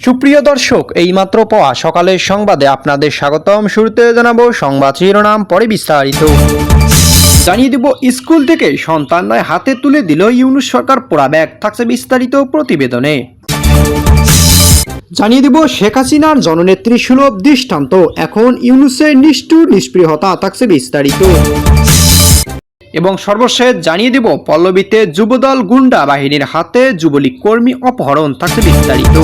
সুপ্রিয় দর্শক, এইমাত্র পাওয়া সকালের সংবাদে আপনাদের স্বাগতম। শুরুতে জানাবো সংবাদ শিরোনাম, পরে বিস্তারিত। জানিয়ে দিব, স্কুল থেকে সন্তান নয় হাতে তুলে দিল ইউনূস সরকার পোড়া ব্যাগ। থাকছে বিস্তারিত প্রতিবেদনে। জানিয়ে দিব, শেখ হাসিনার জননেত্রী সুলভ দৃষ্টান্ত, এখন ইউনূসের নিষ্ঠুর নিষ্পৃহতা। থাকছে বিস্তারিত। এবং সর্বশেষ জানিয়ে দেব, পল্লবীতে যুবদল গুন্ডা বাহিনীর হাতে যুবলীগ কর্মী অপহরণ। থাকছে বিস্তারিত।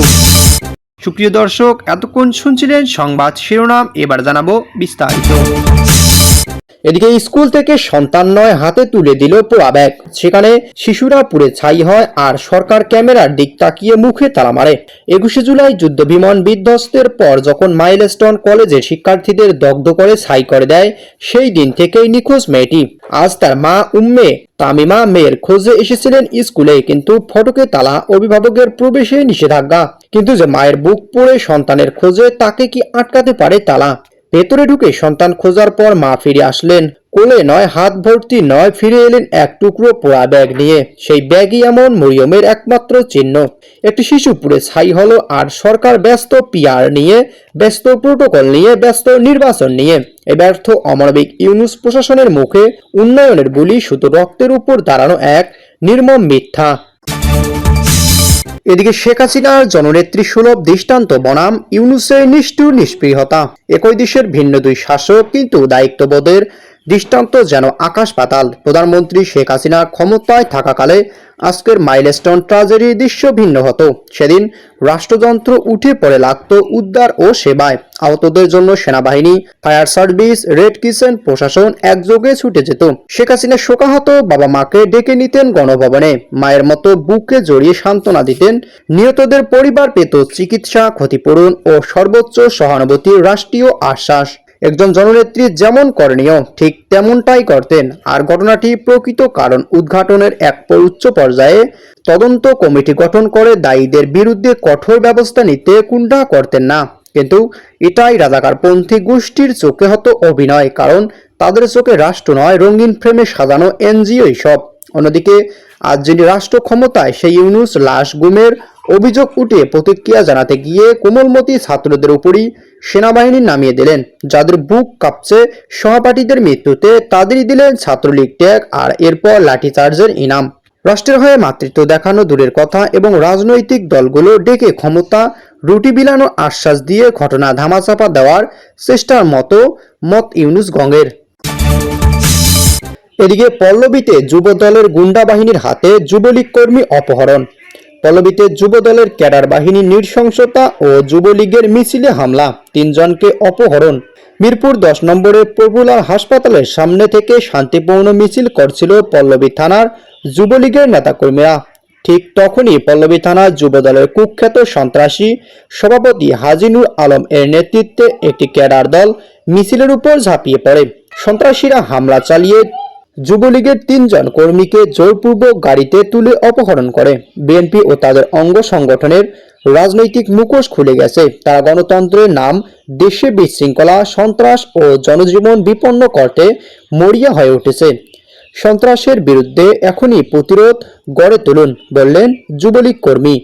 সুপ্রিয় দর্শক, এতক্ষণ শুনছিলেন সংবাদ শিরোনাম, এবার জানাবো বিস্তারিত। এদিকে স্কুল থেকে সন্তান নয় হাতে তুলে দিল পোড়া ব্যাগ, সেখানে শিশুরা পুড়ে ছাই হয় আর সরকার ক্যামেরার দিক তাকিয়ে মুখে তালা মারে। 21শে জুলাই যুদ্ধ বিমান বিধ্বস্তের পর যখন মাইলস্টোন কলেজের শিক্ষার্থীদের দগ্ধ করে ছাই করে দেয়, সেই দিন থেকেই নিখোঁজ মেয়েটি। আজ তার মা উম্মে তামিমা মেয়ের খোঁজে এসেছিলেন স্কুলে, কিন্তু ফটকে তালা, অভিভাবকের প্রবেশে নিষেধাজ্ঞা। কিন্তু যে মায়ের বুক পোড়ে সন্তানের খোঁজে, তাকে কি আটকাতে পারে তালা? ভেতরে ঢুকে সন্তান খোঁজার পর মা ফিরে আসলেন, কোলে নয়, হাত ভর্তি নয়, ফিরে এলেন এক টুকরো পোড়া ব্যাগ নিয়ে। সেই ব্যাগই এমন মরিয়মের একমাত্র চিহ্ন। একটি শিশু পুড়ে ছাই হলো, আর সরকার ব্যস্ত পিআর নিয়ে, ব্যস্ত প্রোটোকল নিয়ে, ব্যস্ত নির্বাচন নিয়ে। এই ব্যর্থ অমানবিক ইউনূস প্রশাসনের মুখে উন্নয়নের বুলি শুধু রক্তের উপর দাঁড়ানো এক নির্মম মিথ্যা। এদিকে শেখ হাসিনার জননেত্রী সুলভ দৃষ্টান্ত বনাম ইউনূসের নিষ্ঠুর নিষ্পৃহতা। একই দেশের ভিন্ন দুই শাসক, কিন্তু দায়িত্ববোধের দৃষ্টান্ত যেন আকাশ পাতাল। প্রধানমন্ত্রী শেখ হাসিনা ক্ষমতায় থাকাকালে আজকের মাইলস্টোন ট্র্যাজেডির দৃশ্য ভিন্ন হতো। সেদিন রাষ্ট্রযন্ত্র উঠে পড়ে লাগতো উদ্ধার ও সেবায়। আহতদের জন্য সেনাবাহিনী, ফায়ার সার্ভিস, রেড ক্রিসেন্ট প্রশাসন একযোগে ছুটে যেত। শেখ হাসিনা শোকাহত বাবা মাকে ডেকে নিতেন গণভবনে, মায়ের মতো বুকে জড়িয়ে সান্ত্বনা দিতেন। নিহতদের পরিবার পেত চিকিৎসা, ক্ষতিপূরণ ও সর্বোচ্চ সহানুভূতির রাষ্ট্রীয় আশ্বাস। একজন জননেত্রী যেমন করণীয় ঠিক তেমনটাই করতেন। আর ঘটনাটি প্রকৃত কারণ উদ্ঘাটনের এক উচ্চ পর্যায়ে তদন্ত কমিটি গঠন করে দায়ীদের বিরুদ্ধে কঠোর ব্যবস্থা নিতে কুণ্ঠা করতেন না। কিন্তু এটাই রাজাকারপন্থী গোষ্ঠীর চোখে হতো অভিনয়, কারণ তাদের চোখে রাষ্ট্র নয়, রঙিন ফ্রেমে সাজানো এনজিওই সব। অন্যদিকে আজ যিনি রাষ্ট্র ক্ষমতায়, সেই ইউনূস লাশ গুমের অভিযোগ উঠে প্রতিক্রিয়া জানাতে গিয়ে কোমলমতি ছাত্রদের উপরই সেনাবাহিনী নামিয়ে দিলেন। যাদের বুক কাঁপছে সহপাঠীদের মৃত্যুতে, তাদেরই দিলেন ছাত্রলীগ ট্যাগ, আর এরপর লাঠিচার্জের ইনাম। রাষ্ট্রের হয়ে মাতৃত্ব দেখানো দূরের কথা, এবং রাজনৈতিক দলগুলো ডেকে ক্ষমতা রুটি বিলানোর আশ্বাস দিয়ে ঘটনা ধামাচাপা দেওয়ার চেষ্টার মত ইউনূস গঙের। এদিকে পল্লবীতে যুবদলের গুন্ডা বাহিনীর হাতে যুবলীগ কর্মী অপহরণ। পল্লবীতে যুবদলের ক্যাডার বাহিনীর নৃশংসতা ও যুবলীগের মিছিলে হামলা, 3 জনকে অপহরণ। মিরপুর 10 নম্বরের পপুলার হাসপাতালের সামনে থেকে শান্তিপূর্ণ মিছিল করছিল পল্লবী থানার যুবলীগের নেতাকর্মীরা। ঠিক তখনই পল্লবী থানার যুবদলের কুখ্যাত সন্ত্রাসী সভাপতি হাজী নূর আলম এর নেতৃত্বে একটি ক্যাডার দল মিছিলের উপর ঝাঁপিয়ে পড়ে। সন্ত্রাসীরা হামলা চালিয়ে যুবলীগের 3 জন কর্মীকে জোরপূর্বক গাড়িতে তুলে অপহরণ করে। বিএনপি ও তাদের অঙ্গ সংগঠনের রাজনৈতিক মুখোশ খুলে গেছে। তারা গণতন্ত্রের নাম দেশে বিশৃঙ্খলা, সন্ত্রাস ও জনজীবন বিপন্ন করতে মরিয়া হয়ে উঠেছে। সন্ত্রাসের বিরুদ্ধে এখনই প্রতিরোধ গড়ে তুলুন, বললেন যুবলীগ কর্মী।